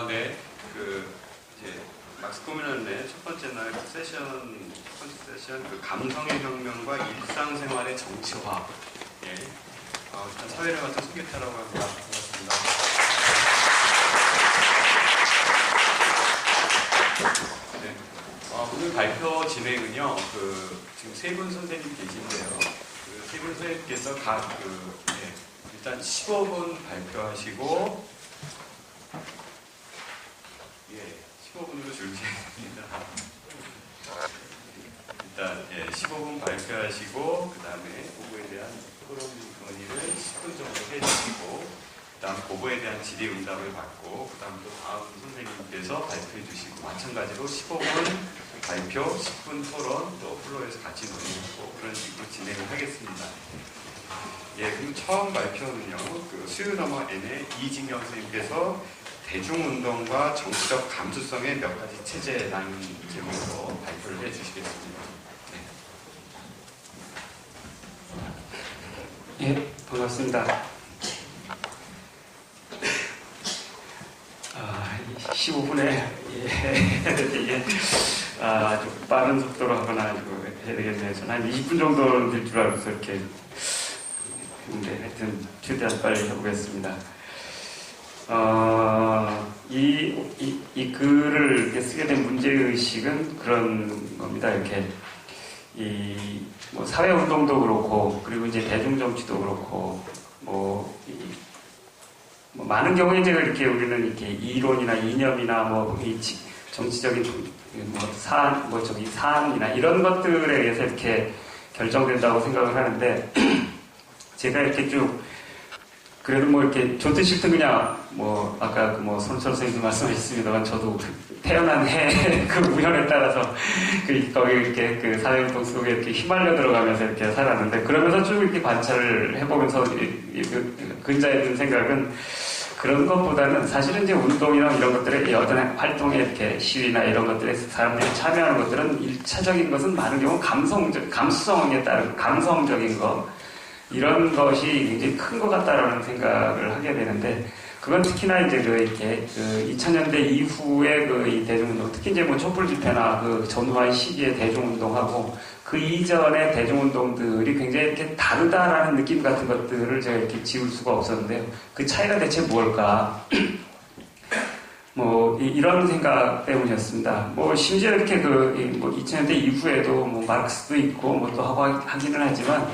네. 이제 막스 고민원의 첫 번째 세션, 감성의 혁명과 일상생활의 정치화. 예. 일단 사회를 맡은 송기태라고 합니다. 반갑습니다. 네. 오늘 발표 진행은요, 지금 세 분 선생님 계신데요. 세 분 선생님께서 일단 15분 발표하시고, 15분으로 줄이겠습니다. 일단 15분 발표하시고 그 다음에 그거에 대한 토론 건의를 10분 정도 해주시고 그 다음 그거에 대한 질의응답을 받고 그 다음 또 다음 선생님께서 발표해 주시고 마찬가지로 15분 발표, 10분 토론 또 플로어에서 같이 논의하고 그런 식으로 진행을 하겠습니다. 그럼 처음 발표는요, 수요 넘어 N의 이진경 선생님께서 대중운동과 정치적 감수성의 몇 가지 체제라는 제목으로 발표를 해주시겠습니다. 네. 반갑습니다. 15분에 아주 빠른 속도로 하거나 해야 되겠네요. 저는 한 20분 정도는 될 줄 알고서 이렇게 했는데 하여튼 최대한 빨리 해보겠습니다. 이 글을 이렇게 쓰게 된 문제의식은 그런 겁니다. 이렇게, 사회운동도 그렇고, 그리고 이제 대중정치도 그렇고, 많은 경우에 이제 이렇게 우리는 이렇게 이론이나 이념이나 이 정치적인 사안이나 이런 것들에 의해서 이렇게 결정된다고 생각을 하는데, 제가 이렇게 쭉 그래도 이렇게 좋든 싫든 그냥 아까 손철 선생님도 말씀하셨습니다만 저도 태어난 해 우연에 따라서 거기 이렇게 사회운동 속에 이렇게 휘말려 들어가면서 이렇게 살았는데 그러면서 쭉 이렇게 관찰을 해보면서 근자에 든 생각은 그런 것보다는 사실은 이제 운동이나 이런 것들의 어떤 활동에 이렇게 시위나 이런 것들에 사람들이 참여하는 것들은 1차적인 것은 많은 경우 감수성에 따른 감성적인 거 이런 것이 굉장히 큰 것 같다라는 생각을 하게 되는데, 그건 특히나 이제 이렇게 2000년대 이후의 이 대중운동, 특히 이제 촛불 집회나 전후한 시기의 대중운동하고 그 이전의 대중운동들이 굉장히 이렇게 다르다라는 느낌 같은 것들을 제가 이렇게 지울 수가 없었는데요. 그 차이가 대체 뭘까? 이런 생각 때문이었습니다. 심지어 이렇게 2000년대 이후에도 마르크스도 있고 또 하고 하기는 하지만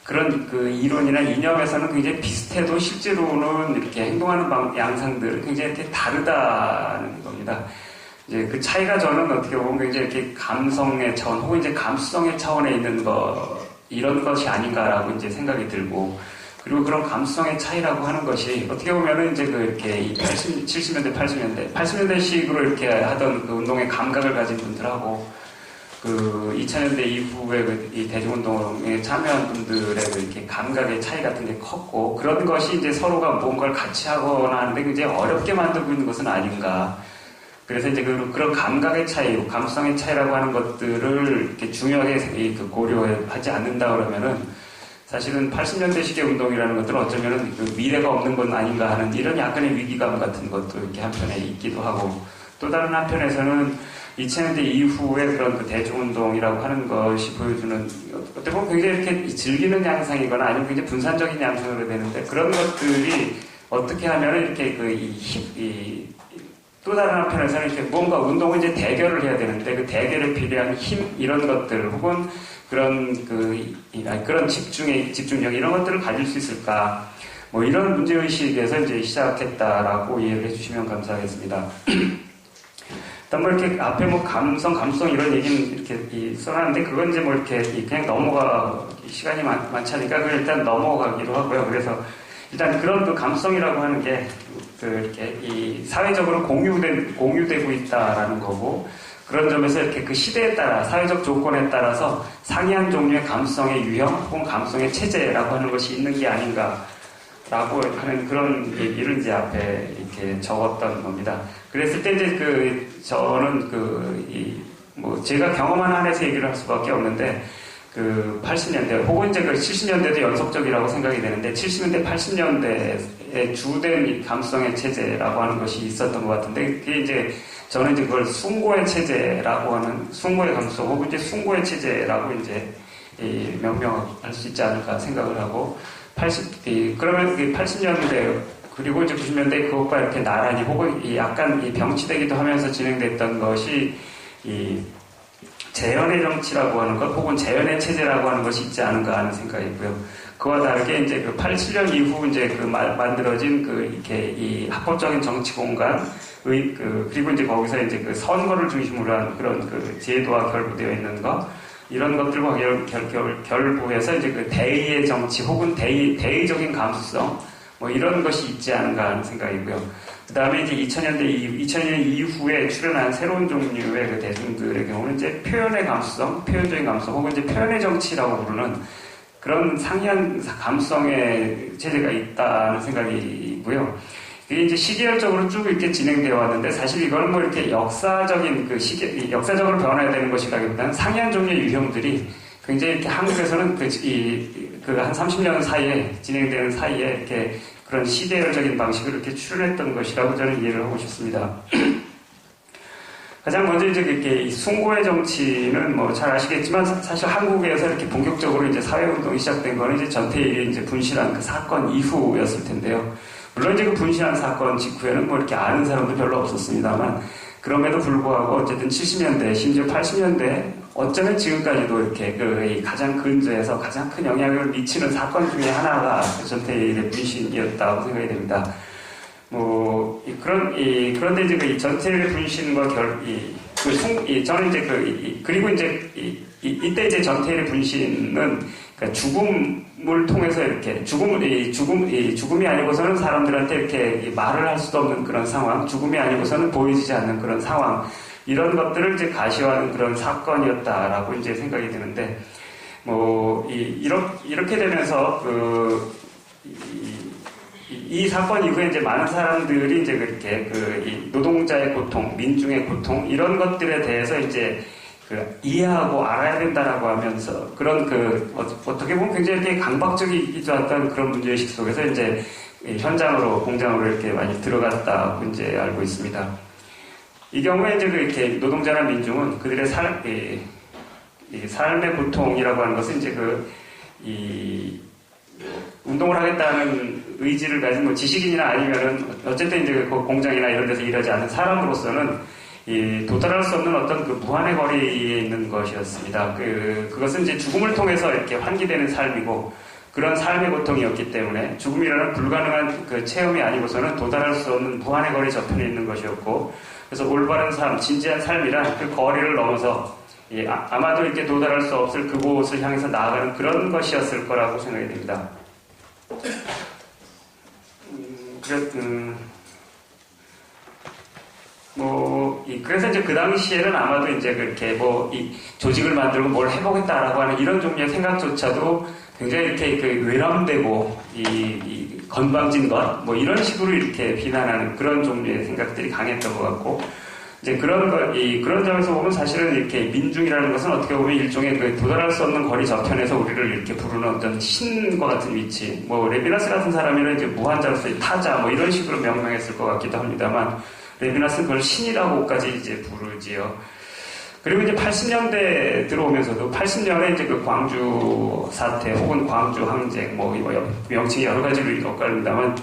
그런 이론이나 이념에서는 굉장히 비슷해도 실제로는 이렇게 행동하는 양상들은 굉장히 이렇게 다르다는 겁니다. 이제 그 차이가 저는 어떻게 보면 굉장히 이렇게 감성의 차원 혹은 이제 감수성의 차원에 있는 이런 것이 아닌가라고 이제 생각이 들고, 그리고 그런 감수성의 차이라고 하는 것이 어떻게 보면은 이제 이렇게 70년대, 80년대식으로 이렇게 하던 운동의 감각을 가진 분들하고 2000년대 이후에 이 대중운동에 참여한 분들의 이렇게 감각의 차이 같은 게 컸고, 그런 것이 이제 서로가 뭔가를 같이 하거나 하는데 굉장히 어렵게 만들고 있는 것은 아닌가. 그래서 이제 그런 감각의 차이, 감수성의 차이라고 하는 것들을 이렇게 중요하게 고려하지 않는다 그러면은 사실은 80년대식의 운동이라는 것들은 어쩌면은 미래가 없는 건 아닌가 하는 이런 약간의 위기감 같은 것도 이렇게 한편에 있기도 하고, 또 다른 한편에서는 2000년대 이후에 그런 대중운동이라고 하는 것이 보여주는 어떻게 보면 굉장히 이렇게 즐기는 양상이거나 아니면 굉장히 분산적인 양상으로 되는데, 그런 것들이 어떻게 하면 이렇게 또 다른 한편에서는 이렇게 뭔가 운동은 이제 대결을 해야 되는데 그 대결에 필요한 힘 이런 것들 혹은 그런 집중력 이런 것들을 가질 수 있을까, 이런 문제의식에서 이제 시작했다라고 이해를 해주시면 감사하겠습니다. 일단 이렇게 앞에 감수성 이런 얘기는 이렇게 써놨는데 그건 이제 이렇게 그냥 시간이 많지 않으니까 그걸 일단 넘어가기로 하고요. 그래서 일단 그런 감수성이라고 하는 게 이렇게 사회적으로 공유되고 있다라는 거고, 그런 점에서 이렇게 시대에 따라 사회적 조건에 따라서 상이한 종류의 감수성의 유형 혹은 감수성의 체제라고 하는 것이 있는 게 아닌가라고 하는 그런 얘기를 이제 앞에 이렇게 적었던 겁니다. 그랬을 때 이제 저는 제가 경험한 한에서 얘기를 할 수밖에 없는데 80년대 혹은 이제 70년대도 연속적이라고 생각이 되는데 70년대, 80년대 정치의 주된 이 감수성의 체제라고 하는 것이 있었던 것 같은데, 그게 이제 저는 이제 그걸 숭고의 체제라고 하는, 숭고의 감수성 혹은 이제 숭고의 체제라고 이제 명명할 수 있지 않을까 생각을 하고, 그러면 80년대 그리고 이제 90년대 그것과 이렇게 나란히 혹은 약간 병치되기도 하면서 진행됐던 것이 이 재연의 정치라고 하는 것 혹은 재연의 체제라고 하는 것이 있지 않은가 하는 생각이고요. 그와 다르게 이제 그 87년 이후 이제 만들어진 이렇게 이 합법적인 정치 공간 그리고 이제 거기서 이제 그 선거를 중심으로 한 그런 제도와 결부되어 있는 것 이런 것들과 결부해서 이제 그 대의의 정치 혹은 대의적인 감수성 뭐 이런 것이 있지 않은가 하는 생각이고요. 그 다음에 이제 2000년 이후에 출현한 새로운 종류의 그 대중들의 경우는 이제 표현의 감수성, 표현적인 감수성 혹은 이제 표현의 정치라고 부르는 그런 상이한 감수성의 체제가 있다는 생각이고요. 이게 이제 시계열적으로 쭉 이렇게 진행되어 왔는데 사실 이거는 뭐 이렇게 역사적인 역사적으로 변화되는 것이라기보다는 상이한 종류의 유형들이 굉장히 이렇게 한국에서는 한 30년 사이에 진행되는 사이에 이렇게 그런 시대열적인 방식으로 이렇게 출현했던 것이라고 저는 이해를 하고 싶습니다. 가장 먼저 이제 이렇게 이 숭고의 정치는 뭐 잘 아시겠지만 사실 한국에서 이렇게 본격적으로 이제 사회운동이 시작된 거는 이제 전태일이 이제 분실한 그 사건 이후였을 텐데요. 물론 이제 그 분실한 사건 직후에는 뭐 이렇게 아는 사람도 별로 없었습니다만 그럼에도 불구하고 어쨌든 70년대 심지어 80년대 어쩌면 지금까지도 이렇게 가장 근저에서 가장 큰 영향을 미치는 사건 중에 하나가 전태일의 분신이었다고 생각이 됩니다. 그런데 이제 이 전태일의 분신과 저는 이제 그리고 이제 이때 이제 전태일의 분신은 그러니까 죽음을 통해서 이렇게 죽음이 아니고서는 사람들한테 이렇게 말을 할 수도 없는 그런 상황, 죽음이 아니고서는 보여지지 않는 그런 상황, 이런 것들을 이제 가시화하는 그런 사건이었다라고 이제 생각이 드는데, 이렇게 되면서 이 사건 이후에 이제 많은 사람들이 이제 그렇게 이 노동자의 고통, 민중의 고통, 이런 것들에 대해서 이제 이해하고 알아야 된다라고 하면서 그런 어떻게 보면 굉장히 이렇게 강박적이기도 했던 그런 문제의식 속에서 이제 현장으로, 공장으로 이렇게 많이 들어갔다고 이제 알고 있습니다. 이 경우에 이제 이렇게 노동자나 민중은 그들의 삶의 고통이라고 하는 것은 이제 운동을 하겠다는 의지를 가진 지식인이나 아니면은 어쨌든 이제 그 공장이나 이런 데서 일하지 않는 사람으로서는 도달할 수 없는 어떤 무한의 거리에 있는 것이었습니다. 그것은 이제 죽음을 통해서 이렇게 환기되는 삶이고 그런 삶의 고통이었기 때문에 죽음이라는 불가능한 체험이 아니고서는 도달할 수 없는 무한의 거리 저편에 있는 것이었고 그래서 올바른 삶, 진지한 삶이란 그 거리를 넘어서 아마도 이렇게 도달할 수 없을 그곳을 향해서 나아가는 그런 것이었을 거라고 생각이 됩니다. 그래서 이제 그 당시에는 아마도 이제 그렇게 이 조직을 만들고 뭘 해보겠다라고 하는 이런 종류의 생각조차도 굉장히 이렇게 외람되고 건방진 것, 이런 식으로 이렇게 비난하는 그런 종류의 생각들이 강했던 것 같고, 이제 그런 점에서 보면 사실은 이렇게 민중이라는 것은 어떻게 보면 일종의 도달할 수 없는 거리 저편에서 우리를 이렇게 부르는 어떤 신과 같은 위치, 레비나스 같은 사람이면 이제 무한자로서의 타자, 이런 식으로 명명했을 것 같기도 합니다만, 레비나스는 그걸 신이라고까지 이제 부르지요. 그리고 이제 80년대 들어오면서도 80년에 이제 광주 사태 혹은 광주 항쟁 명칭이 여러 가지로 엇갈립니다만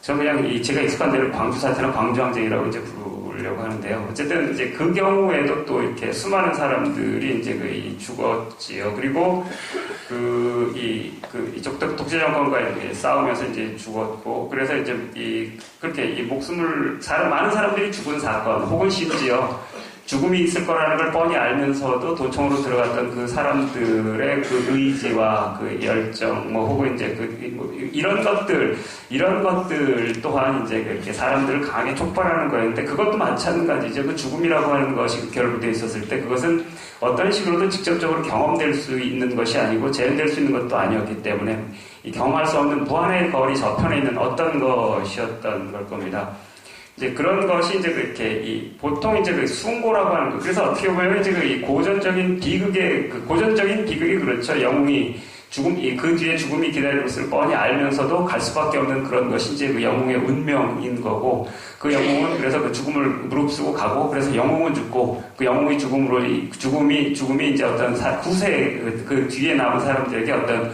저는 그냥 제가 익숙한 대로 광주 사태나 광주 항쟁이라고 이제 부르려고 하는데요. 어쨌든 이제 그 경우에도 또 이렇게 수많은 사람들이 이제 죽었지요. 그리고 이쪽 독재 정권과 이렇게 싸우면서 이제 죽었고 그래서 이제 그렇게 많은 사람들이 죽은 사건 혹은 심지어 죽음이 있을 거라는 걸 뻔히 알면서도 도청으로 들어갔던 그 사람들의 의지와 열정, 혹은 이제 이런 것들 또한 이제 그렇게 사람들을 강하게 촉발하는 거였는데 그것도 마찬가지죠. 죽음이라고 하는 것이 결부되어 있었을 때 그것은 어떤 식으로도 직접적으로 경험될 수 있는 것이 아니고 재현될 수 있는 것도 아니었기 때문에 경험할 수 없는 무한의 거리 저편에 있는 어떤 것이었던 걸 겁니다. 이제 그런 것이 이제 그렇게 보통 이제 숭고라고 하는 것. 그래서 어떻게 보면 이제 고전적인 비극이 그렇죠. 영웅이 그 뒤에 죽음이 기다리고 있을 뻔히 알면서도 갈 수밖에 없는 그런 것이 이제 그 영웅의 운명인 거고, 그 영웅은 그래서 그 죽음을 무릅쓰고 가고, 그래서 영웅은 죽고, 그 영웅의 죽음이 이제 어떤 후세, 그 뒤에 남은 사람들에게 어떤,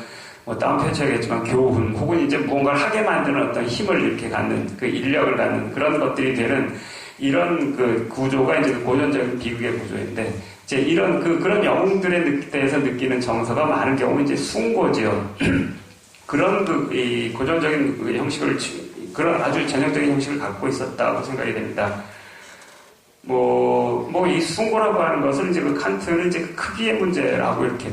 다운 표현해야겠지만 교훈, 혹은 이제 무언가를 하게 만드는 어떤 힘을 이렇게 갖는, 그 인력을 갖는 그런 것들이 되는 이런 그 구조가 이제 그 고전적인 비극의 구조인데, 이제 그런 영웅들에 대해서 느끼는 정서가 많은 경우 이제 숭고지요. 그런 이 고전적인 그 형식을, 그런 아주 전형적인 형식을 갖고 있었다고 생각이 됩니다. 이 숭고라고 하는 것을 이제 그 칸트는 이제 그 크기의 문제라고 이렇게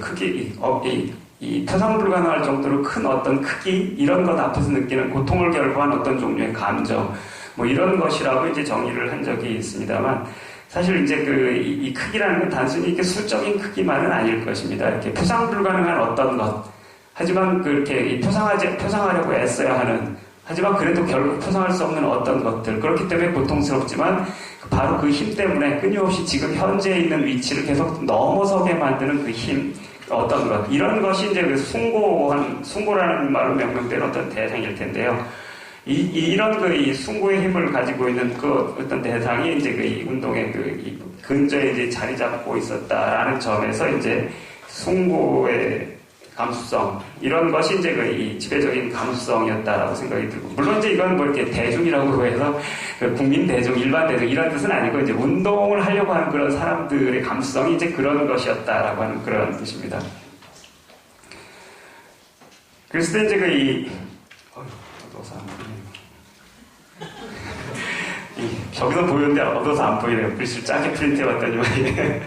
이 표상 불가능할 정도로 큰 어떤 크기, 이런 것 앞에서 느끼는 고통을 결부한 어떤 종류의 감정, 이런 것이라고 이제 정의를 한 적이 있습니다만, 사실 이제 이 크기라는 건 단순히 이렇게 수적인 크기만은 아닐 것입니다. 이렇게 표상 불가능한 어떤 것, 하지만 그렇게 표상하려고 애써야 하는, 하지만 그래도 결국 표상할 수 없는 어떤 것들, 그렇기 때문에 고통스럽지만 바로 그 힘 때문에 끊임없이 지금 현재 있는 위치를 계속 넘어서게 만드는 그 힘, 어떤 것, 이런 것이 이제 그 숭고라는 말로 명명된 어떤 대상일 텐데요. 이런 이 숭고의 힘을 가지고 있는 그 어떤 대상이 이제 이 운동의 이 근저에 이제 자리 잡고 있었다라는 점에서 이제 숭고의 감수성, 이런 것이 이제 이 지배적인 감수성이었다라고 생각이 들고, 물론 이제 이건 이렇게 대중이라고 해서 국민 대중, 일반 대중 이런 뜻은 아니고, 이제 운동을 하려고 하는 그런 사람들의 감수성이 이제 그런 것이었다라고 하는 그런 뜻입니다. 그래서 이제 어두워서 안 보이네요. 저기서 보이는데 어두워서 안 보이네요. 글씨를 짧게 프린트해봤더니 말이에요.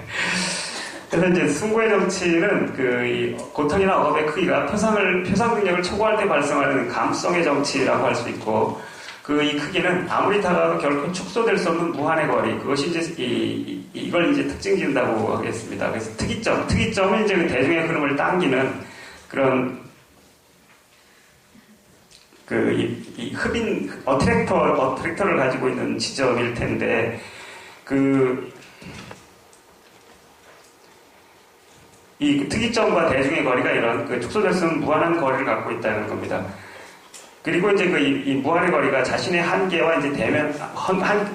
그래서 이제 숭고의 정치는 이 고통이나 억압의 크기가 표상 능력을 초과할 때 발생하는 감수성의 정치라고 할 수 있고, 이 크기는 아무리 다가가도 결코 축소될 수 없는 무한의 거리, 그것이 이제 이걸 이제 특징 지은다고 하겠습니다. 그래서 특이점은 이제 그 대중의 흐름을 당기는 그런 이 흡인 어트랙터를 가지고 있는 지점일 텐데, 이 특이점과 대중의 거리가 이런 축소될 수 없는 무한한 거리를 갖고 있다는 겁니다. 그리고 이제 이 무한의 거리가 자신의 한계와 이제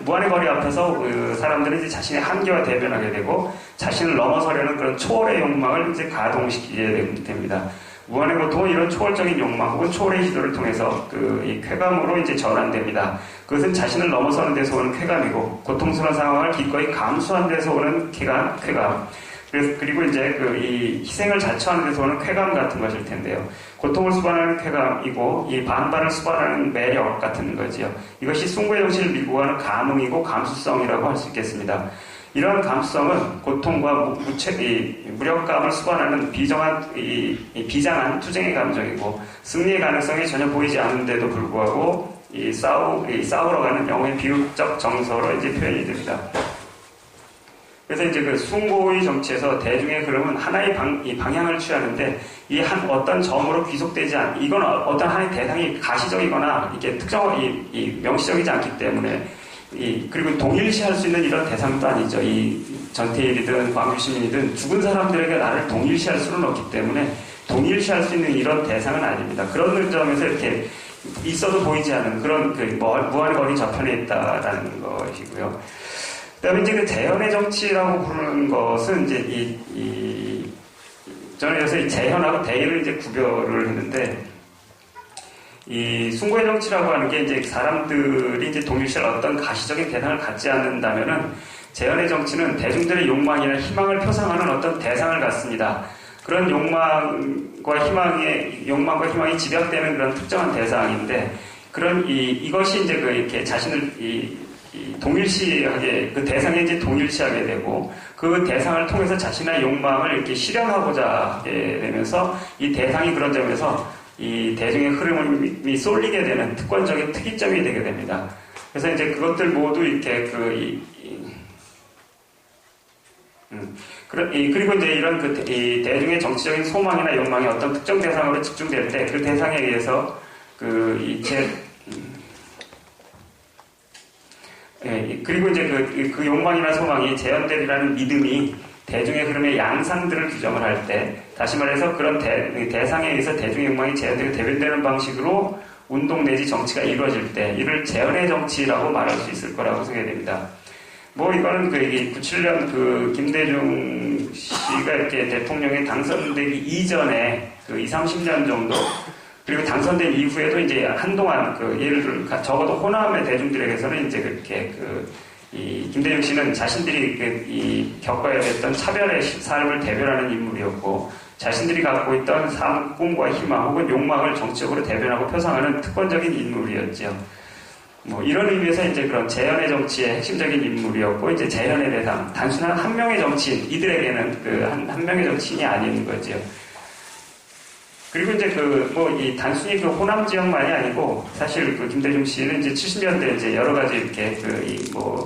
무한의 거리 앞에서 사람들은 이제 자신의 한계와 대면하게 되고, 자신을 넘어서려는 그런 초월의 욕망을 이제 가동시키게 됩니다. 무한의 고통은 이런 초월적인 욕망 혹은 초월의 시도를 통해서 이 쾌감으로 이제 전환됩니다. 그것은 자신을 넘어서는 데서 오는 쾌감이고, 고통스러운 상황을 기꺼이 감수하는 데서 오는 쾌감. 그리고 이제 이 희생을 자처하는 데서 오는 쾌감 같은 것일 텐데요. 고통을 수반하는 쾌감이고, 이 반반을 수반하는 매력 같은 거지요. 이것이 숭고의 정신을 밀고 가는 감흥이고 감수성이라고 할 수 있겠습니다. 이러한 감수성은 고통과 무력감을 수반하는 비장한 투쟁의 감정이고, 승리의 가능성이 전혀 보이지 않는데도 불구하고 싸우러 가는 영웅의 비극적 정서로 이제 표현이 됩니다. 그래서 이제 숭고의 정치에서 대중의 흐름은 하나의 방향을 취하는데, 어떤 점으로 귀속되지 이건 어떤 하나의 대상이 가시적이거나 이게 명시적이지 않기 때문에, 그리고 동일시할 수 있는 이런 대상도 아니죠. 전태일이든 광주시민이든 죽은 사람들에게 나를 동일시할 수는 없기 때문에 동일시할 수 있는 이런 대상은 아닙니다. 그런 점에서 이렇게 있어도 보이지 않는 그런 무한의 거리 저편에 있다라는 것이고요. 그다음에 이제 재현의 정치라고 부르는 것은 이제 저는 그래서 이 재현하고 대의를 이제 구별을 했는데, 이 숭고의 정치라고 하는 게 이제 사람들이 이제 동일시할 어떤 가시적인 대상을 갖지 않는다면은, 재현의 정치는 대중들의 욕망이나 희망을 표상하는 어떤 대상을 갖습니다. 그런 욕망과 희망이 집약되는 그런 특정한 대상인데, 이것이 이제 이렇게 자신을 동일시하게, 그 대상에 이제 동일시하게 되고, 그 대상을 통해서 자신의 욕망을 이렇게 실현하고자 하게 되면서, 이 대상이 그런 점에서 이 대중의 흐름이 쏠리게 되는 특권적인 특이점이 되게 됩니다. 그래서 이제 그것들 모두 이렇게 그리고 이제 이런 이 대중의 정치적인 소망이나 욕망이 어떤 특정 대상으로 집중될 때, 그 대상에 의해서 그리고 이제 그 욕망이나 소망이 재현되리라는 믿음이 대중의 흐름의 양상들을 규정을 할 때, 다시 말해서 그런 대상에 의해서 대중의 욕망이 제한되고 대변되는 방식으로 운동 내지 정치가 이루어질 때, 이를 재현의 정치라고 말할 수 있을 거라고 생각됩니다. 이거는 97년 김대중 씨가 이렇게 대통령에 당선되기 이전에 20, 30년 정도, 그리고 당선된 이후에도 이제 한동안 예를 들어 적어도 호남의 대중들에게서는 이제 그렇게 이 김대중 씨는 자신들이 겪어야 됐던 차별의 삶을 대변하는 인물이었고, 자신들이 갖고 있던 꿈과 희망 혹은 욕망을 정치적으로 대변하고 표상하는 특권적인 인물이었죠. 이런 의미에서 이제 그런 재현의 정치의 핵심적인 인물이었고, 이제 재현의 대상, 단순한 한 명의 정치인, 이들에게는 한 명의 정치인이 아닌 거죠. 그리고 이제 이 단순히 호남 지역만이 아니고, 사실 김대중 씨는 이제 70년대 이제 여러 가지 이렇게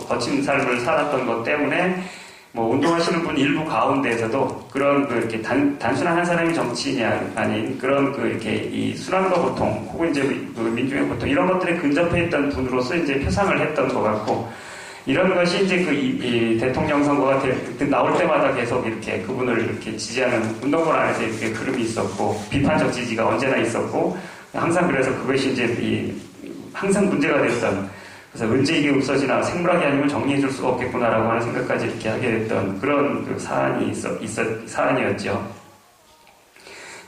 거친 삶을 살았던 것 때문에, 운동하시는 분 일부 가운데에서도 그런 이렇게 단순한 한 사람이 정치인이 아닌 그런 이렇게 이 순환과 고통, 혹은 이제 민중의 고통, 이런 것들에 근접해 있던 분으로서 이제 표상을 했던 것 같고, 이런 것이 이제 이 대통령 선거가 나올 때마다 계속 이렇게 그분을 이렇게 지지하는 운동권 안에서 이렇게 흐름이 있었고, 비판적 지지가 언제나 있었고, 항상 그래서 그것이 이제 항상 문제가 됐던, 그래서 언제 이게 없어지나 생물학이 아니면 정리해줄 수가 없겠구나라고 하는 생각까지 이렇게 하게 됐던 그런 사안이었죠.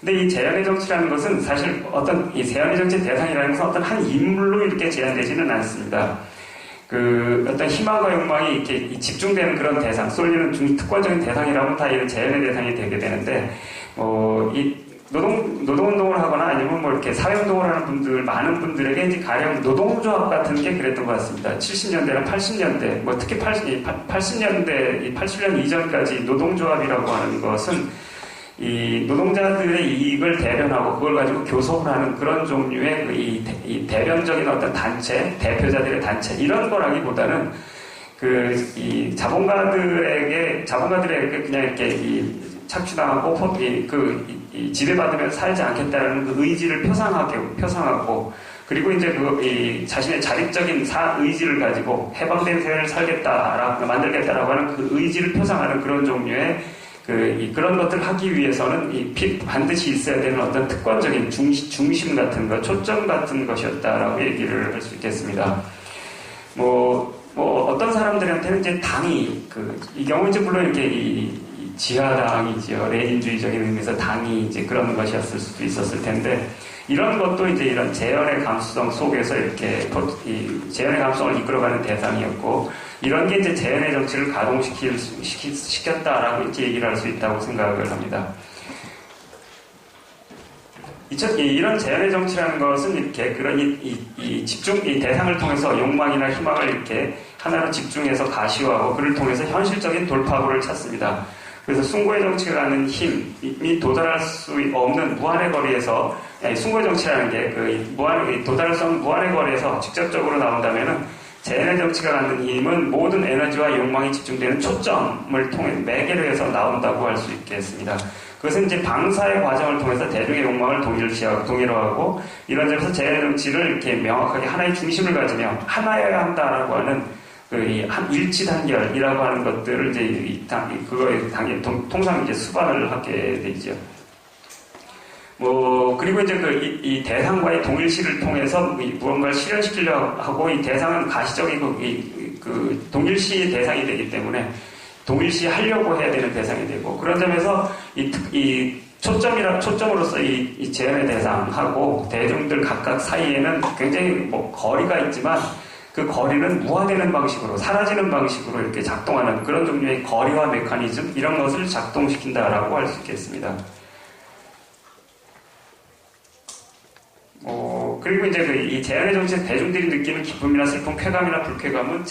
근데 이 재현의 정치라는 것은 사실 이 재현의 정치의 대상이라는 것은 어떤 한 인물로 이렇게 제한되지는 않습니다. 어떤 희망과 욕망이 이렇게 집중되는 그런 대상, 쏠리는 특권적인 대상이라면 다 이런 재현의 대상이 되게 되는데, 이 노동운동을 하거나 아니면 이렇게 사회운동을 하는 분들, 많은 분들에게 이제 가령 노동조합 같은 게 그랬던 것 같습니다. 70년대나 80년대, 특히 80년대, 80년 이전까지 노동조합이라고 하는 것은 이 노동자들의 이익을 대변하고 그걸 가지고 교섭을 하는 그런 종류의 이 대변적인 어떤 단체, 대표자들의 단체, 이런 거라기보다는 이 자본가들에게 그냥 이렇게 착취당하고 지배받으면서 살지 않겠다는 그 의지를 표상하고, 그리고 이제 자신의 자립적인 의지를 가지고 해방된 세상을 만들겠다라고 하는 그 의지를 표상하는 그런 종류의 그런 것들을 하기 위해서는 반드시 있어야 되는 어떤 특권적인 중심 같은 것, 초점 같은 것이었다라고 얘기를 할 수 있겠습니다. 어떤 사람들한테는 이제 당이, 이 경우 이제 물론 이렇게 지하당이지요. 레닌주의적인 의미에서 당이 이제 그런 것이었을 수도 있었을 텐데, 이런 것도 이제 이런 재현의 감수성 속에서 이렇게 재현의 감수성을 이끌어가는 대상이었고, 이런 게 이제 재현의 정치를 가동시켰다라고 이렇게 얘기를 할 수 있다고 생각을 합니다. 이런 재현의 정치라는 것은 이렇게 그런 이 대상을 통해서 욕망이나 희망을 이렇게 하나로 집중해서 가시화하고 그를 통해서 현실적인 돌파구를 찾습니다. 그래서 숭고의 정치가 갖는 힘이 도달할 수 없는 무한의 거리에서, 숭고의 정치라는 게 도달할 수 없는 무한의 거리에서 직접적으로 나온다면은, 재현의 정치가 갖는 힘은 모든 에너지와 욕망이 집중되는 초점을 통해 매개로 해서 나온다고 할 수 있겠습니다. 그것은 이제 방사의 과정을 통해서 대중의 욕망을 동일화하고, 이런 점에서 재현의 정치를 이렇게 명확하게 하나의 중심을 가지며 하나여야 한다라고 하는 일치 단결이라고 하는 것들을 이제 그거에 통상 이제 수반을 하게 되죠. 그리고 이제 이 대상과의 동일시를 통해서 무언가를 실현시키려고 하고, 이 대상은 가시적이고 동일시 대상이 되기 때문에 동일시 하려고 해야 되는 대상이 되고, 그런 점에서 초점으로서 이 재현의 대상하고 대중들 각각 사이에는 굉장히 거리가 있지만, 그 거리는 무화되는 방식으로, 사라지는 방식으로 이렇게 작동하는 그런 종류의 거리와 메커니즘, 이런 것을 작동시킨다라고 할 수 있겠습니다. 그리고 이제 이 재현의 정치에서 대중들이 느끼는 기쁨이나 슬픔, 쾌감이나 불쾌감은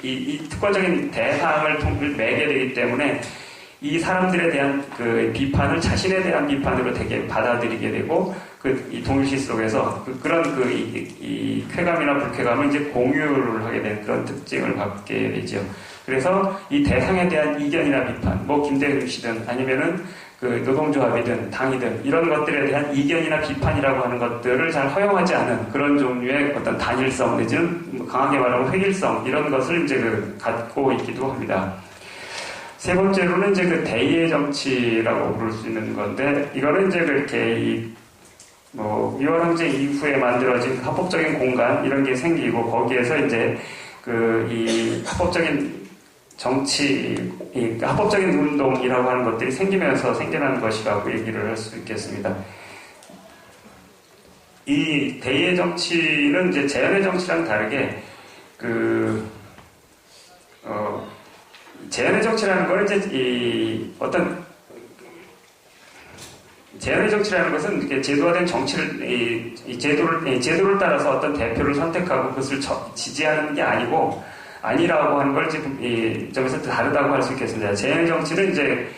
이 특권적인 대상을 매게 되기 때문에 이 사람들에 대한 비판을 자신에 대한 비판으로 되게 받아들이게 되고, 이 동일시 속에서 그런 이 쾌감이나 불쾌감을 이제 공유를 하게 되는 그런 특징을 갖게 되죠. 그래서 이 대상에 대한 이견이나 비판, 김대중 씨든 아니면은 노동조합이든 당이든 이런 것들에 대한 이견이나 비판이라고 하는 것들을 잘 허용하지 않은 그런 종류의 어떤 단일성 내지는 강하게 말하면 획일성, 이런 것을 이제 갖고 있기도 합니다. 세 번째로는 이제 그 대의의 정치라고 부를 수 있는 건데, 이거는 이제 그렇게 유월항쟁 이후에 만들어진 합법적인 공간, 이런 게 생기고, 거기에서 이제 이 합법적인 정치, 합법적인 운동이라고 하는 것들이 생기면서 생겨난 것이라고 얘기를 할 수 있겠습니다. 이 대의의 정치는 이제 제한의 정치랑 다르게, 제한의 정치라는 건 이제 제한의 정치라는 것은 이렇게 제도화된 정치를, 제도를 따라서 어떤 대표를 선택하고 그것을 지지하는 게 아니라고 하는 걸 지금 점에서 다르다고 할 수 있겠습니다. 제한의 정치는 이제,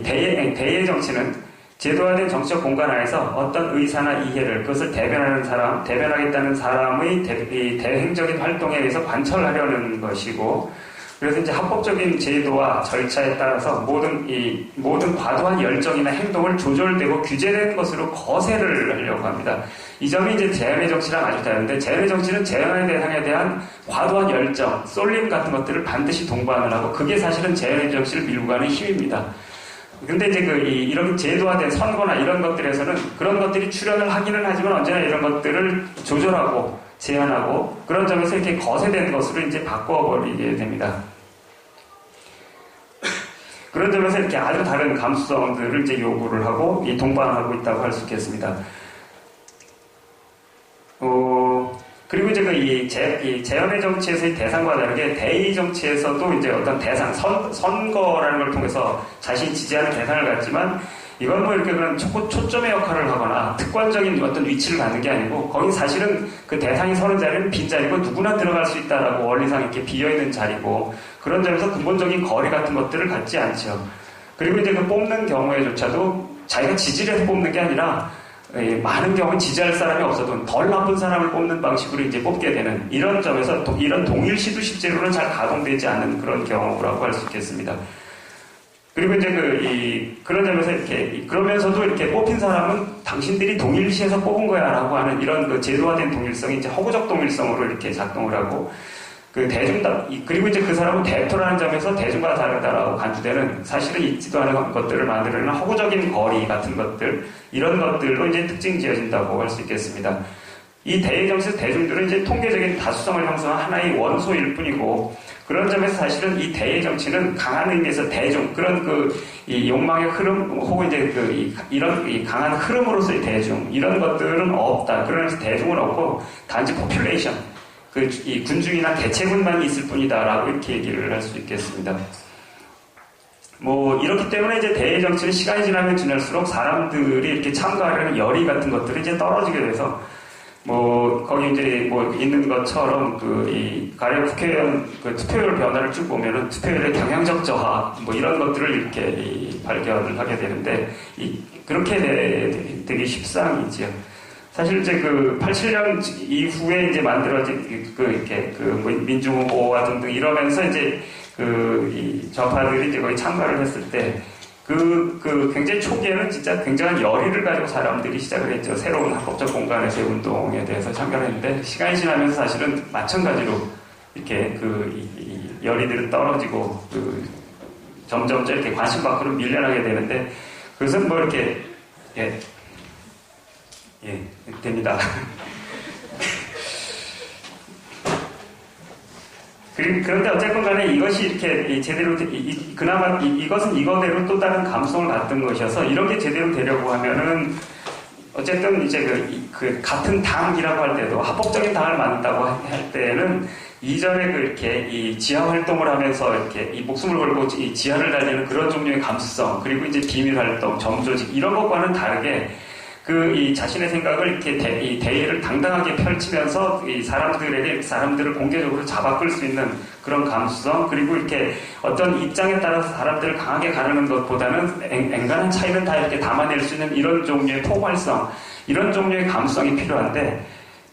대의의 정치는 제도화된 정치적 공간 안에서 어떤 의사나 이해를, 그것을 대변하겠다는 사람의 대행적인 활동에 의해서 관철하려는 것이고, 그래서 이제 합법적인 제도와 절차에 따라서 모든 과도한 열정이나 행동을 조절되고 규제된 것으로 거세를 하려고 합니다. 이 점이 이제 제한의 정치랑 아주 다른데, 제한의 정치는 제한의 대상에 대한 과도한 열정, 쏠림 같은 것들을 반드시 동반을 하고, 그게 사실은 제한의 정치를 밀고 가는 힘입니다. 근데 이제 이런 제도화된 선거나 이런 것들에서는 그런 것들이 출현을 하기는 하지만 언제나 이런 것들을 조절하고 제한하고 그런 점에서 이렇게 거세된 것으로 이제 바꿔버리게 됩니다. 그런 점에서 이렇게 아주 다른 감수성들을 이제 요구를 하고 동반하고 있다고 할 수 있겠습니다. 그리고 이제 이 제한의 정치에서의 대상과 다르게 대의 정치에서도 이제 어떤 대상, 선거라는 걸 통해서 자신이 지지하는 대상을 갖지만 이건 뭐 이렇게 그런 초점의 역할을 하거나 특권적인 어떤 위치를 갖는 게 아니고 거기 사실은 그 대상이 서는 자리는 빈자리고 누구나 들어갈 수 있다라고 원리상 이렇게 비어있는 자리고 그런 점에서 근본적인 거리 같은 것들을 갖지 않죠. 그리고 이제 그 뽑는 경우에조차도 자기가 지지를 해서 뽑는 게 아니라 많은 경우 지지할 사람이 없어도 덜 나쁜 사람을 뽑는 방식으로 이제 뽑게 되는 이런 점에서 이런 동일시도 실제로는 잘 가동되지 않는 그런 경우라고 할 수 있겠습니다. 그리고 이제 그런 점에서 그러면서도 이렇게 뽑힌 사람은 당신들이 동일시해서 뽑은 거야 라고 하는 이런 제도화된 동일성이 이제 허구적 동일성으로 이렇게 작동을 하고 그리고 이제 그 사람은 대표라는 점에서 대중과 다르다라고 간주되는 사실은 있지도 않은 것들을 만들어내는 허구적인 거리 같은 것들, 이런 것들로 이제 특징 지어진다고 할 수 있겠습니다. 이 대의 정치에서 대중들은 이제 통계적인 다수성을 형성한 하나의 원소일 뿐이고, 그런 점에서 사실은 이 대의 정치는 강한 의미에서 대중, 그런 이 욕망의 흐름, 혹은 이제 이런 강한 흐름으로서의 대중, 이런 것들은 없다. 그러면서 대중은 없고, 단지 포퓰레이션, 이 군중이나 대체군만 있을 뿐이다라고 이렇게 얘기를 할 수 있겠습니다. 이렇기 때문에 이제 대의 정치는 시간이 지나면 지날수록 사람들이 이렇게 참가하려는 열의 같은 것들이 이제 떨어지게 돼서, 거기 이제 있는 것처럼 가령 국회의원 투표율 변화를 쭉 보면은 투표율의 경향적 저하, 이런 것들을 이렇게 발견을 하게 되는데, 그렇게 되기 십상이지요. 사실 이제 87년 이후에 이제 만들어진 민중후보와 등등 이러면서 이제 이 좌파들이 이제 거기 참가를 했을 때 굉장히 초기에는 진짜 굉장한 열의를 가지고 사람들이 시작을 했죠. 새로운 합법적 공간에서의 운동에 대해서 참가를 했는데 시간이 지나면서 사실은 마찬가지로 이렇게 이 열의들은 떨어지고 점점 이렇게 관심 밖으로 밀려나게 되는데 그것은 이렇게 됩니다. 그런데 어쨌건 간에 이것이 이렇게 제대로, 그나마 이것은 이거대로 또 다른 감성을 갖던 것이어서 이런 게 제대로 되려고 하면은 어쨌든 이제 같은 당이라고 할 때도 합법적인 당을 만든다고 할 때는 이전에 이렇게 이 지하 활동을 하면서 이렇게 이 목숨을 걸고 이 지하를 달리는 그런 종류의 감수성, 그리고 이제 비밀 활동, 점조직, 이런 것과는 다르게 이 자신의 생각을 이렇게 이 대의를 당당하게 펼치면서 이 사람들을 공개적으로 잡아끌 수 있는 그런 감수성, 그리고 이렇게 어떤 입장에 따라서 사람들을 강하게 가르는 것보다는 앵간한 차이는 다 이렇게 담아낼 수 있는 이런 종류의 포괄성, 이런 종류의 감수성이 필요한데,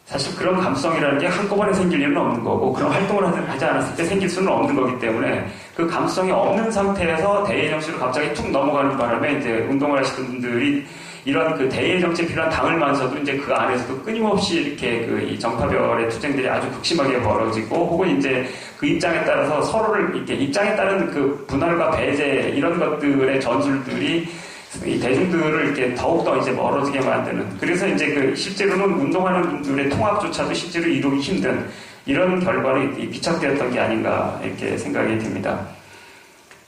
사실 그런 감수성이라는 게 한꺼번에 생길 일은 없는 거고, 그런 활동을 하지 않았을 때 생길 수는 없는 거기 때문에, 그 감수성이 없는 상태에서 대의 정치로 갑자기 툭 넘어가는 바람에 이제 운동을 하시는 분들이 이런 그 대의 정치에 필요한 당을만서도 이제 그 안에서도 끊임없이 이렇게 그 이 정파별의 투쟁들이 아주 극심하게 벌어지고 혹은 이제 그 입장에 따라서 서로를 이렇게 입장에 따른 그 분할과 배제 이런 것들의 전술들이 이 대중들을 이렇게 더욱더 이제 멀어지게 만드는 그래서 이제 그 실제로는 운동하는 분들의 통합조차도 실제로 이루기 힘든 이런 결과로 비착되었던 게 아닌가 이렇게 생각이 듭니다.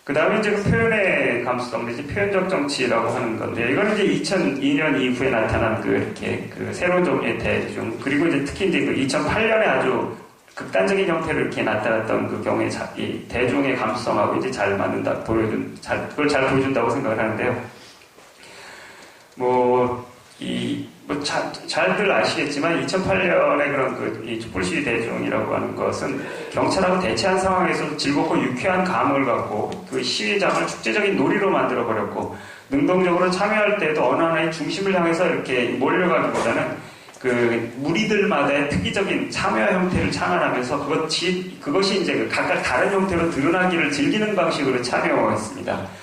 그 다음에 이제 그 표현의 감수성, 이제 표현적 정치라고 하는 건데, 이거는 이제 2002년 이후에 나타난 그 이렇게 그 새로운 종류의 대중, 그리고 이제 특히 이제 그 2008년에 아주 극단적인 형태로 이렇게 나타났던 그 경우에 이 대중의 감수성하고 이제 잘 맞는다, 그걸 잘 보여준다고 생각을 하는데요. 잘들 아시겠지만 2008년에 그런 이 촛불 시위 대중이라고 하는 것은 경찰하고 대치한 상황에서 즐겁고 유쾌한 감을 갖고 그 시위장을 축제적인 놀이로 만들어 버렸고 능동적으로 참여할 때도 어느 하나의 중심을 향해서 이렇게 몰려가기보다는 그 무리들마다의 특이적인 참여 형태를 창안하면서 그것이 이제 그 각각 다른 형태로 드러나기를 즐기는 방식으로 참여했습니다.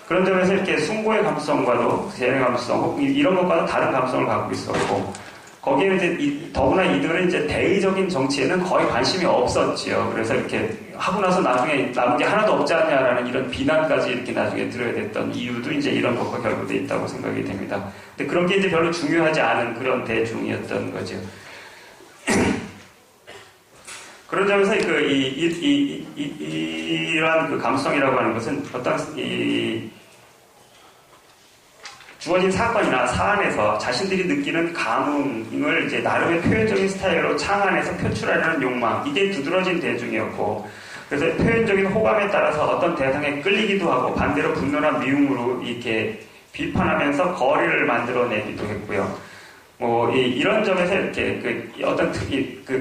그런 점에서 이렇게 숭고의 감수성과도 재현의 감수성, 이런 것과도 다른 감성을 갖고 있었고, 거기에 이제 더구나 이들은 이제 대의적인 정치에는 거의 관심이 없었지요. 그래서 이렇게 하고 나서 나중에 남은 게 하나도 없지 않냐라는 이런 비난까지 이렇게 나중에 들어야 됐던 이유도 이제 이런 것과 결부돼 있다고 생각이 됩니다. 근데 그런 게 이제 별로 중요하지 않은 그런 대중이었던 거죠. 그런 점에서 이러한 그 감수성이라고 하는 것은 어떤 주어진 사건이나 사안에서 자신들이 느끼는 감흥을 이제 나름의 표현적인 스타일로 창안해서 표출하려는 욕망, 이게 두드러진 대중이었고, 그래서 표현적인 호감에 따라서 어떤 대상에 끌리기도 하고 반대로 분노나 미움으로 이렇게 비판하면서 거리를 만들어내기도 했고요. 이런 점에서 이렇게 어떤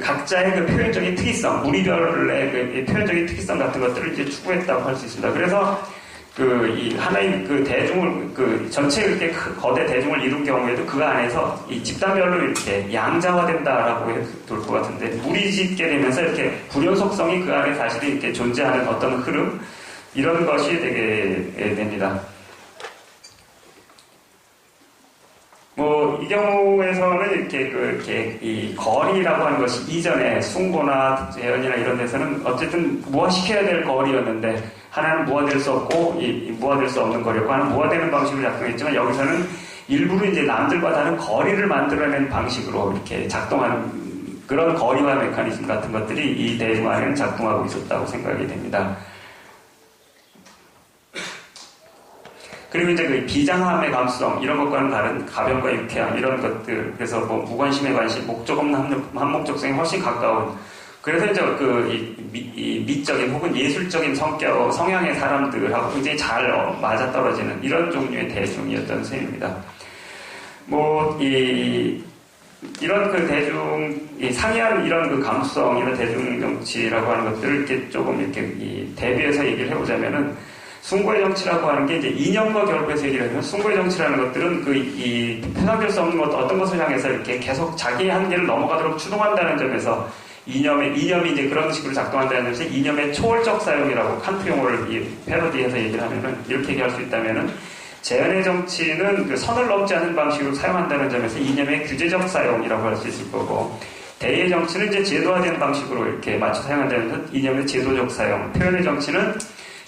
각자의 그 표현적인 특이성, 무리별의 그 표현적인 특이성 같은 것들을 이제 추구했다고 할 수 있습니다. 그래서 이 하나의 그 대중을, 전체 이렇게 거대 대중을 이룬 경우에도 그 안에서 이 집단별로 이렇게 양자화된다라고 해도 될 것 같은데, 무리짓게 되면서 이렇게 불연속성이 그 안에 사실은 이렇게 존재하는 어떤 흐름, 이런 것이 되게 됩니다. 이 경우에서는 이렇게 이 거리라고 하는 것이 이전에 숭고나 재현이나 이런 데서는 어쨌든 무화시켜야 될 거리였는데, 하나는 무화될 수 없고, 무화될 수 없는 거리였고, 하나는 무화되는 방식으로 작동했지만, 여기서는 일부러 이제 남들과 다른 거리를 만들어낸 방식으로 이렇게 작동하는 그런 거리화 메커니즘 같은 것들이 이 대중 안에는 작동하고 있었다고 생각이 됩니다. 그리고 이제 그 비장함의 감수성, 이런 것과는 다른 가변과 유쾌함, 이런 것들, 그래서 무관심의 관심, 목적 없는 한목적성이 훨씬 가까운, 그래서 이제 이 미적인 혹은 예술적인 성향의 사람들하고 굉장히 잘 맞아떨어지는 이런 종류의 대중이었던 셈입니다. 이런 그 상이한 이런 그 감수성, 이런 대중 정치라고 하는 것들을 이렇게 조금 이렇게 대비해서 얘기를 해보자면은, 숭고의 정치라고 하는 게 이제 이념과 결부해서 얘기를 하면, 숭고의 정치라는 것들은 표상될 수 없는 어떤 것을 향해서 이렇게 계속 자기의 한계를 넘어가도록 추동한다는 점에서, 이념이 이제 그런 식으로 작동한다는 점에서 이념의 초월적 사용이라고 칸트 용어를 패러디해서 얘기를 하면은, 이렇게 얘기할 수 있다면은, 재현의 정치는 선을 넘지 않는 방식으로 사용한다는 점에서 이념의 규제적 사용이라고 할 수 있을 거고, 대의 정치는 이제 제도화된 방식으로 이렇게 맞춰 사용한다는 점에서 이념의 제도적 사용, 표현의 정치는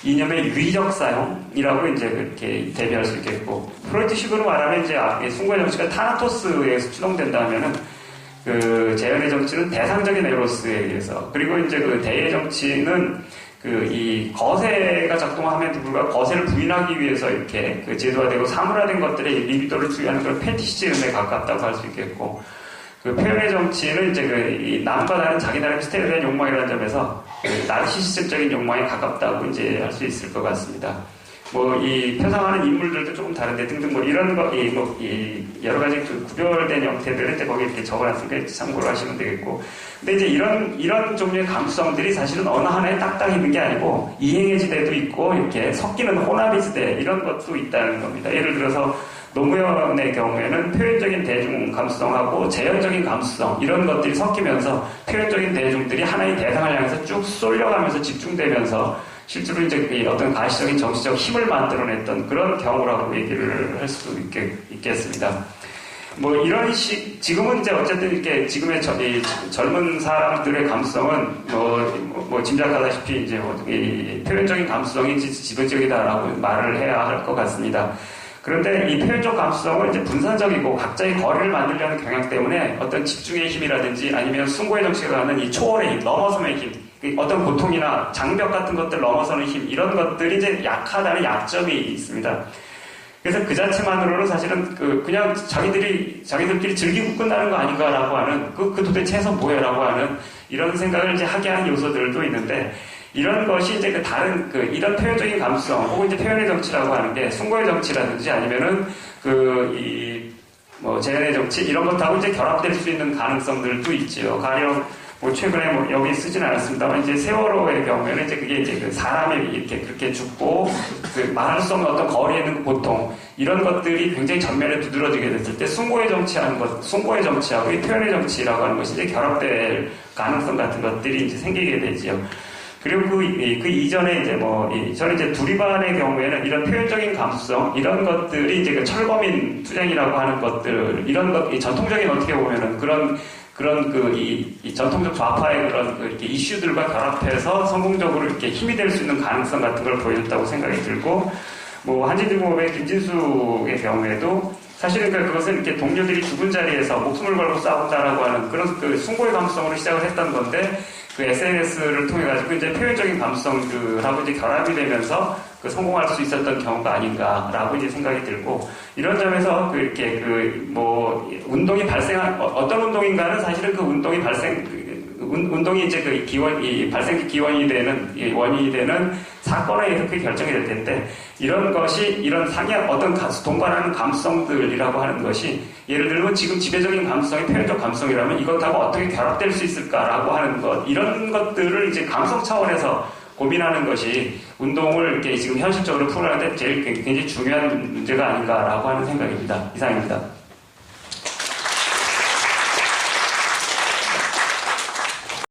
이념의 유의적 사용이라고 이제 그렇게 대비할 수 있겠고, 프로이트식으로 말하면 이제 숭고의 정치가 타나토스에 의해서 추동된다 하면은, 재현의 정치는 대상적인 에로스에 의해서, 그리고 이제 대의 정치는 이 거세가 작동함에도 불구하고 거세를 부인하기 위해서 이렇게 제도화되고 사물화된 것들의 리비도를 추구하는 그런 패티시즘에 가깝다고 할 수 있겠고, 표현의 정치는 이제 이 남과 다른 자기 나름의 스타일에 대한 욕망이라는 점에서 나르시시즘적인 욕망에 가깝다고 이제 할 수 있을 것 같습니다. 이 표상하는 인물들도 조금 다른데 등등 이런 거, 여러 가지 구별된 형태들을 이제 거기 이렇게 적어놨으니까 참고를 하시면 되겠고. 근데 이제 이런 종류의 감수성들이 사실은 어느 하나에 딱딱 있는 게 아니고, 이행의 지대도 있고, 이렇게 섞이는 혼합의 지대, 이런 것도 있다는 겁니다. 예를 들어서, 노무현의 경우에는 표현적인 대중 감수성하고 재현적인 감수성, 이런 것들이 섞이면서 표현적인 대중들이 하나의 대상을 향해서 쭉 쏠려가면서 집중되면서 실제로 이제 그 어떤 가시적인 정치적 힘을 만들어냈던 그런 경우라고 얘기를 할 수도 있겠습니다. 뭐 이런 지금은 이제 어쨌든 이렇게 지금의 젊은 사람들의 감성은 뭐 짐작하다시피 이제 이 표현적인 감성이 지배적이다라고 말을 해야 할 것 같습니다. 그런데 이 표현적 감수성은 이제 분산적이고 각자의 거리를 만들려는 경향 때문에 어떤 집중의 힘이라든지 아니면 숭고의 정치가 갖는 이 초월의 힘, 넘어섬의 힘, 어떤 고통이나 장벽 같은 것들 넘어서는 힘, 이런 것들이 이제 약하다는 약점이 있습니다. 그래서 그 자체만으로는 사실은 그냥 자기들끼리 즐기고 끝나는 거 아닌가라고 하는 그 도대체 해서 뭐해라고 하는 이런 생각을 이제 하게 하는 요소들도 있는데, 이런 것이 이제 이런 표현적인 감수성, 혹은 이제 표현의 정치라고 하는 게 숭고의 정치라든지 아니면은 재현의 정치, 이런 것하고 이제 결합될 수 있는 가능성들도 있지요. 가령, 최근에 여기 쓰진 않았습니다만, 이제 세월호의 경우에는 이제 그게 이제 사람이 이렇게 그렇게 죽고, 말할 수 없는 어떤 거리에 있는 그 고통, 이런 것들이 굉장히 전면에 두드러지게 됐을 때, 숭고의 정치하고 이 표현의 정치라고 하는 것이 이제 결합될 가능성 같은 것들이 이제 생기게 되지요. 그리고 그 이전에 이제 저는 이제 두리반의 경우에는 이런 표현적인 감수성, 이런 것들이 이제 철거민 투쟁이라고 하는 것들, 이 전통적인 어떻게 보면은 이 전통적 좌파의 이렇게 이슈들과 결합해서 성공적으로 이렇게 힘이 될 수 있는 가능성 같은 걸 보여줬다고 생각이 들고, 한진중공업의 김진숙의 경우에도 사실은 그것은 이렇게 동료들이 죽은 자리에서 목숨을 걸고 싸운다라고 하는 그런 숭고의 감수성으로 시작을 했던 건데, SNS를 통해가지고 이제 표현적인 감수성들하고 이제 결합이 되면서 성공할 수 있었던 경우가 아닌가라고 이제 생각이 들고, 이런 점에서 운동이 어떤 운동인가는 사실은 그 운동이 운동이 이제 발생 기원이 되는, 원인이 되는 사건에 이렇게 결정이 될 텐데, 이런 것이, 이런 어떤 동반하는 감성들이라고 하는 것이, 예를 들면 지금 지배적인 감성이 표현적 감성이라면 이것하고 어떻게 결합될 수 있을까라고 하는 것, 이런 것들을 이제 감성 차원에서 고민하는 것이 운동을 이렇게 지금 현실적으로 풀어가는데 굉장히 중요한 문제가 아닌가라고 하는 생각입니다. 이상입니다.